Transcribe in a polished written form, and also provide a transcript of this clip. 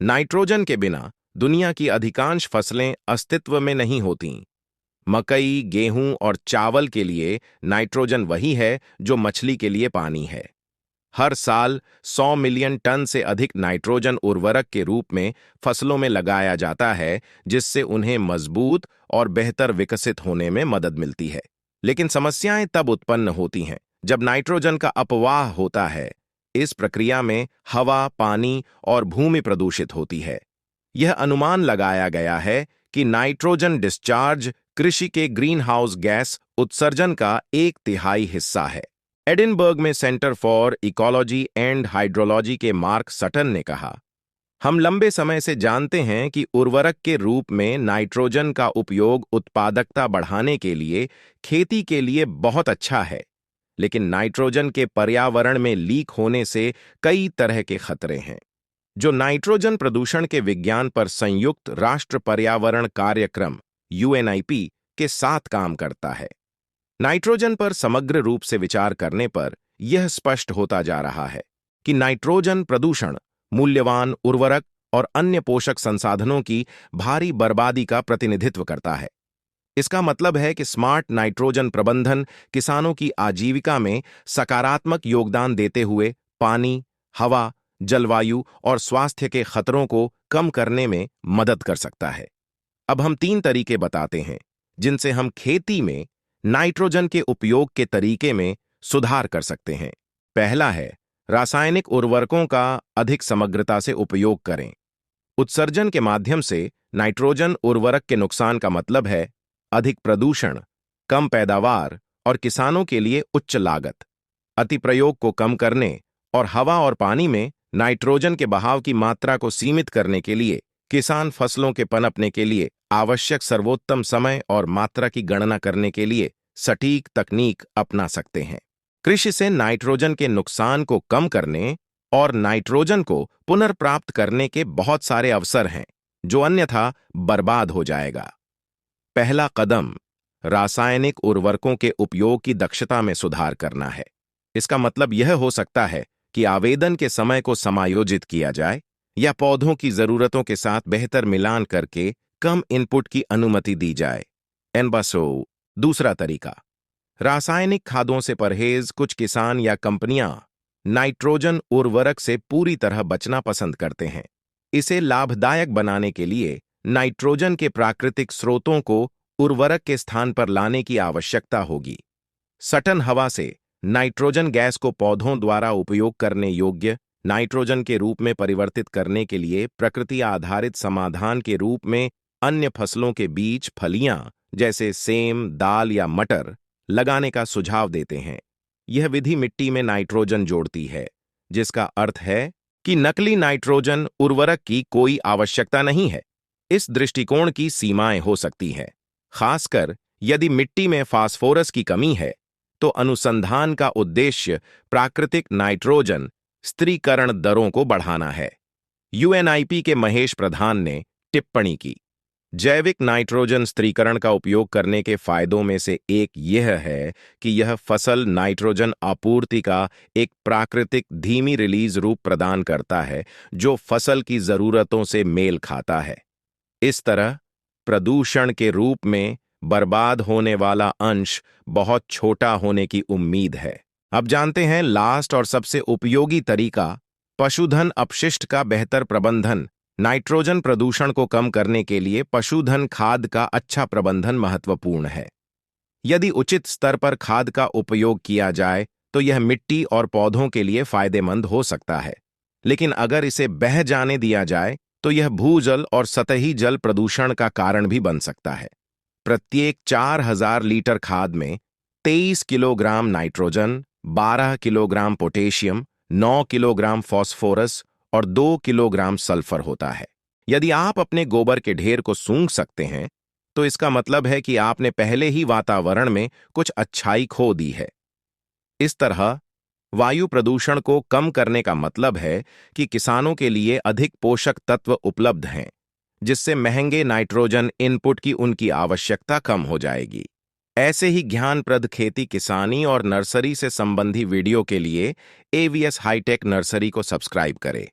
Nitrogen के बिना दुनिया की अधिकांश फसलें अस्तित्व में नहीं होतीं। मकई, गेहूं और चावल के लिए नाइट्रोजन वही है जो मछली के लिए पानी है। हर साल 100 मिलियन टन से अधिक नाइट्रोजन उर्वरक के रूप में फसलों में लगाया जाता है, जिससे उन्हें मजबूत और बेहतर विकसित होने में मदद मिलती है। लेकिन समस्याएं तब उत्पन्न होती हैं जब नाइट्रोजन का अपवाह होता है। इस प्रक्रिया में हवा, पानी और भूमि प्रदूषित होती है। यह अनुमान लगाया गया है कि नाइट्रोजन डिस्चार्ज कृषि के ग्रीन हाउस गैस उत्सर्जन का 1/3 हिस्सा है। एडिनबर्ग में centre for ecology and hydrology के मार्क सटन ने कहा, हम लंबे समय से जानते हैं कि उर्वरक के रूप में नाइट्रोजन का उपयोग उत्पादकता बढ़ाने के लिए खेती के लिए बहुत अच्छा है, लेकिन नाइट्रोजन के पर्यावरण में लीक होने से कई तरह के खतरे हैं। जो नाइट्रोजन प्रदूषण के विज्ञान पर संयुक्त राष्ट्र पर्यावरण कार्यक्रम UNEP के साथ काम करता है। नाइट्रोजन पर समग्र रूप से विचार करने पर यह स्पष्ट होता जा रहा है कि नाइट्रोजन प्रदूषण मूल्यवान उर्वरक और अन्य पोषक संसाधनों की भारी बर्बादी का प्रतिनिधित्व करता है। इसका मतलब है कि स्मार्ट नाइट्रोजन प्रबंधन किसानों की आजीविका में सकारात्मक योगदान देते हुए पानी, हवा, जलवायु और स्वास्थ्य के खतरों को कम करने में मदद कर सकता है। अब हम 3 तरीके बताते हैं जिनसे हम खेती में नाइट्रोजन के उपयोग के तरीके में सुधार कर सकते हैं। पहला है, रासायनिक उर्वरकों का अधिक समग्रता से उपयोग करें। उत्सर्जन के माध्यम से नाइट्रोजन उर्वरक के नुकसान का मतलब है अधिक प्रदूषण, कम पैदावार और किसानों के लिए उच्च लागत। अतिप्रयोग को कम करने और हवा और पानी में नाइट्रोजन के बहाव की मात्रा को सीमित करने के लिए किसान फसलों के पनपने के लिए आवश्यक सर्वोत्तम समय और मात्रा की गणना करने के लिए सटीक तकनीक अपना सकते हैं। कृषि से नाइट्रोजन के नुकसान को कम करने और नाइट्रोजन को पुनर्प्राप्त करने के बहुत सारे अवसर हैं, जो अन्यथा बर्बाद हो जाएगा। पहला कदम, रासायनिक उर्वरकों के उपयोग की दक्षता में सुधार करना है। इसका मतलब यह हो सकता है कि आवेदन के समय को समायोजित किया जाए या पौधों की जरूरतों के साथ बेहतर मिलान करके कम इनपुट की अनुमति दी जाए। दूसरा तरीका, रासायनिक खादों से परहेज। कुछ किसान या कंपनियां नाइट्रोजन उर्वरक से पूरी तरह बचना पसंद करते हैं। इसे लाभदायक बनाने के लिए नाइट्रोजन के प्राकृतिक स्रोतों को उर्वरक के स्थान पर लाने की आवश्यकता होगी। सटन हवा से नाइट्रोजन गैस को पौधों द्वारा उपयोग करने योग्य नाइट्रोजन के रूप में परिवर्तित करने के लिए प्रकृति आधारित समाधान के रूप में अन्य फसलों के बीच फलियां जैसे सेम, दाल या मटर लगाने का सुझाव देते हैं। यह विधि मिट्टी में नाइट्रोजन जोड़ती है, जिसका अर्थ है कि नकली नाइट्रोजन उर्वरक की कोई आवश्यकता नहीं है। इस दृष्टिकोण की सीमाएं हो सकती हैं, खासकर यदि मिट्टी में फास्फोरस की कमी है, तो अनुसंधान का उद्देश्य प्राकृतिक नाइट्रोजन स्थिरीकरण दरों को बढ़ाना है। UNEP के महेश प्रधान ने टिप्पणी की, जैविक नाइट्रोजन स्थिरीकरण का उपयोग करने के फायदों में से एक यह है कि यह फसल नाइट्रोजन आपूर्ति का एक प्राकृतिक धीमी रिलीज रूप प्रदान करता है, जो फसल की जरूरतों से मेल खाता है। इस तरह प्रदूषण के रूप में बर्बाद होने वाला अंश बहुत छोटा होने की उम्मीद है। अब जानते हैं लास्ट और सबसे उपयोगी तरीका, पशुधन अपशिष्ट का बेहतर प्रबंधन। नाइट्रोजन प्रदूषण को कम करने के लिए पशुधन खाद का अच्छा प्रबंधन महत्वपूर्ण है। यदि उचित स्तर पर खाद का उपयोग किया जाए तो यह मिट्टी और पौधों के लिए फायदेमंद हो सकता है, लेकिन अगर इसे बह जाने दिया जाए तो यह भूजल और सतही जल प्रदूषण का कारण भी बन सकता है। प्रत्येक 4000 लीटर खाद में 23 kilogram nitrogen, 12 kilogram potassium, 9 kilogram phosphorus और 2 किलोग्राम सल्फर होता है। यदि आप अपने गोबर के ढेर को सूंघ सकते हैं, तो इसका मतलब है कि आपने पहले ही वातावरण में कुछ अच्छाई खो दी है। इस तरह वायु प्रदूषण को कम करने का मतलब है कि किसानों के लिए अधिक पोषक तत्व उपलब्ध हैं, जिससे महंगे नाइट्रोजन इनपुट की उनकी आवश्यकता कम हो जाएगी। ऐसे ही ज्ञानप्रद खेती किसानी और नर्सरी से संबंधी वीडियो के लिए AVS हाईटेक नर्सरी को सब्सक्राइब करें।